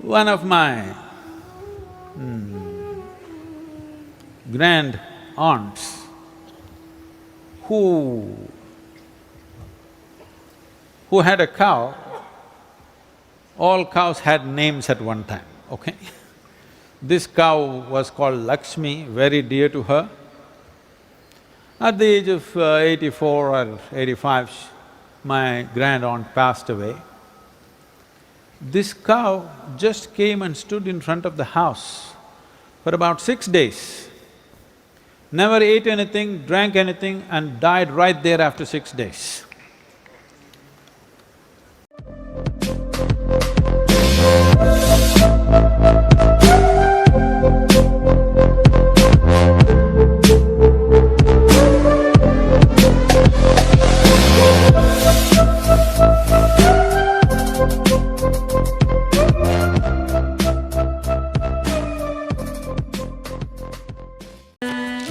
One of my grand aunts who had a cow, all cows had names at one time, okay? This cow was called Lakshmi, very dear to her. At the age of 84 or 85, my grand aunt passed away. This cow just came and stood in front of the house for about 6 days. Never ate anything, drank anything and died right there after 6 days.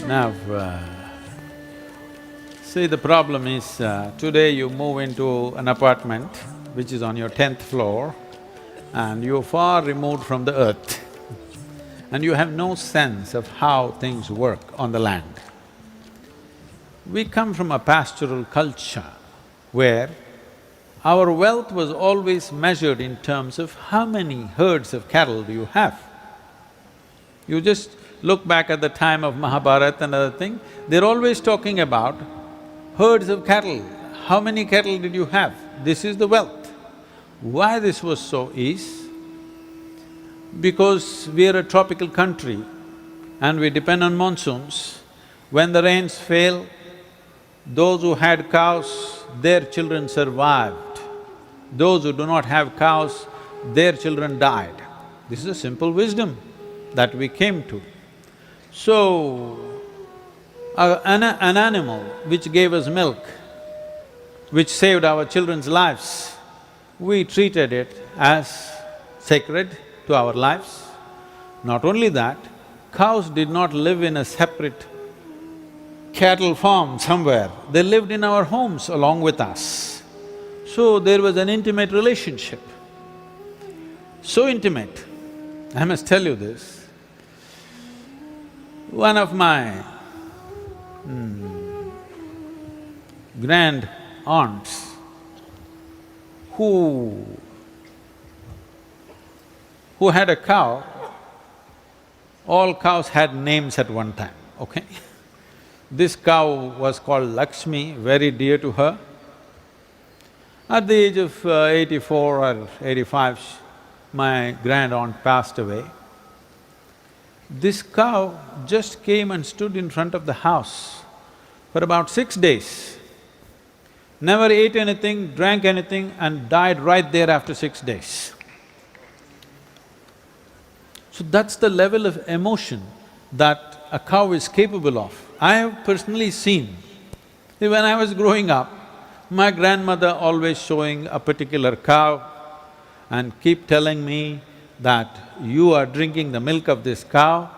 Now, see, the problem is, today you move into an apartment which is on your 10th floor and you're far removed from the earth and you have no sense of how things work on the land. We come from a pastoral culture where our wealth was always measured in terms of how many herds of cattle do you have. You just look back at the time of Mahabharata and other thing, they're always talking about herds of cattle. How many cattle did you have? This is the wealth. Why this was so is because we are a tropical country and we depend on monsoons. When the rains fail, those who had cows, their children survived. Those who do not have cows, their children died. This is a simple wisdom that we came to. So, an animal which gave us milk, which saved our children's lives, we treated it as sacred to our lives. Not only that, cows did not live in a separate cattle farm somewhere, they lived in our homes along with us. So there was an intimate relationship. So intimate, I must tell you this. One of my grand aunts who had a cow, all cows had names at one time, okay? This cow was called Lakshmi, very dear to her. At the age of 84 or 85, my grand aunt passed away. This cow just came and stood in front of the house for about 6 days. Never ate anything, drank anything and died right there after 6 days. So that's the level of emotion that a cow is capable of. I have personally seen, when I was growing up, my grandmother always showing a particular cow and keep telling me that you are drinking the milk of this cow,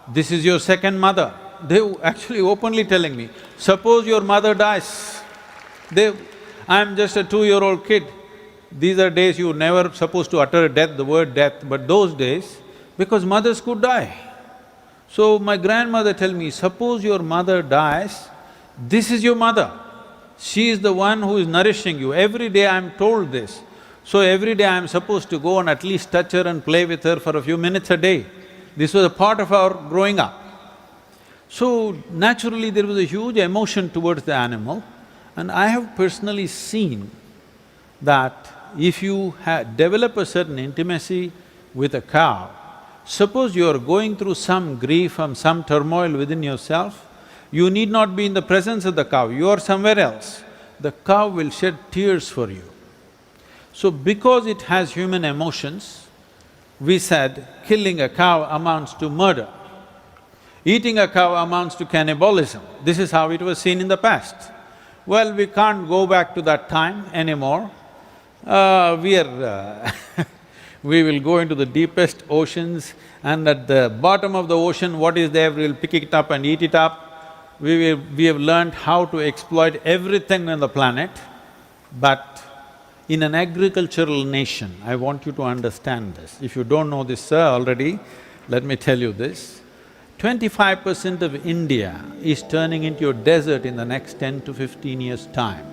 this is your second mother. They were actually openly telling me, suppose your mother dies. I'm just a 2-year-old kid. These are days you never supposed to utter death, the word death, but those days, because mothers could die. So my grandmother tell me, suppose your mother dies, this is your mother. She is the one who is nourishing you. Every day I'm told this. So every day I'm supposed to go and at least touch her and play with her for a few minutes a day. This was a part of our growing up. So naturally there was a huge emotion towards the animal and I have personally seen that if you develop a certain intimacy with a cow, suppose you are going through some grief and some turmoil within yourself, you need not be in the presence of the cow, you are somewhere else. The cow will shed tears for you. So because it has human emotions, we said killing a cow amounts to murder. Eating a cow amounts to cannibalism. This is how it was seen in the past. Well, we can't go back to that time anymore. We will go into the deepest oceans and at the bottom of the ocean, what is there, we'll pick it up and eat it up. We have learned how to exploit everything on the planet, but In an agricultural nation, I want you to understand this. If you don't know this, sir, already, let me tell you this. 25% of India is turning into a desert in the next 10 to 15 years' time.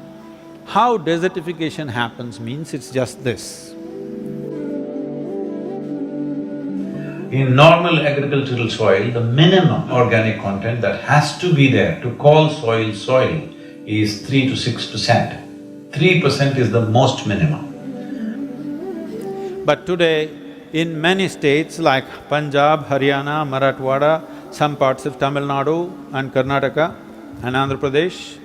How desertification happens means it's just this. In normal agricultural soil, the minimum organic content that has to be there to call soil soil is 3 to 6%. 3% is the most minimum. But today, in many states like Punjab, Haryana, Marathwada, some parts of Tamil Nadu and Karnataka and Andhra Pradesh,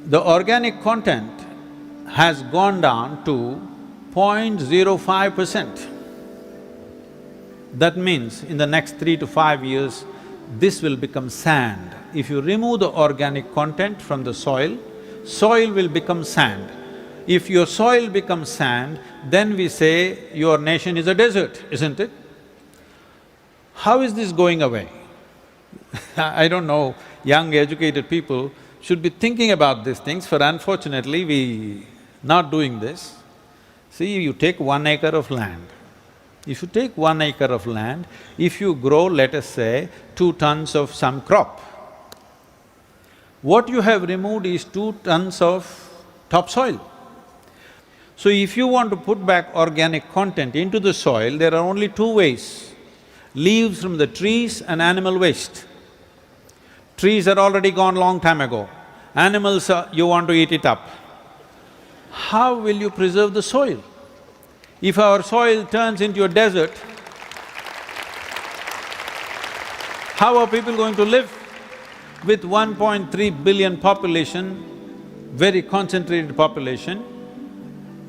the organic content has gone down to 0.05%. That means in the next 3 to 5 years, this will become sand. If you remove the organic content from the soil, soil will become sand. If your soil becomes sand, then we say your nation is a desert, isn't it? How is this going away? I don't know, young educated people should be thinking about these things, for unfortunately we not doing this. See, you take 1 acre of land. If you take 1 acre of land, if you grow, let us say, 2 tons of some crop, what you have removed is 2 tons of topsoil. So if you want to put back organic content into the soil, there are only 2 ways: leaves from the trees and animal waste. Trees are already gone long time ago, animals you want to eat it up. How will you preserve the soil? If our soil turns into a desert, how are people going to live? With 1.3 billion population, very concentrated population,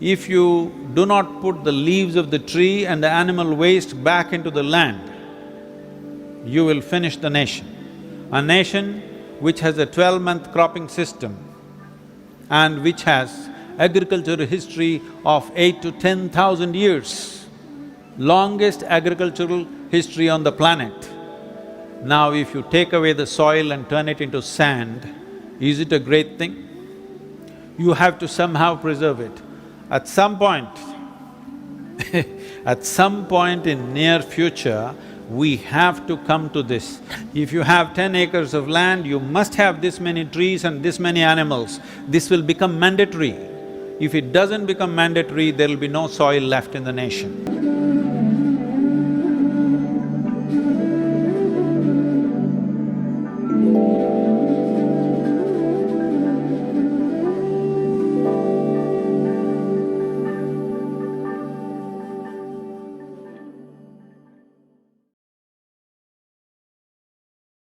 if you do not put the leaves of the tree and the animal waste back into the land, you will finish the nation. A nation which has a 12-month cropping system and which has agricultural history of 8 to 10,000 years, longest agricultural history on the planet. Now if you take away the soil and turn it into sand, is it a great thing? You have to somehow preserve it. At some point at some point in near future, we have to come to this. If you have 10 acres of land, you must have this many trees and this many animals. This will become mandatory. If it doesn't become mandatory, there will be no soil left in the nation.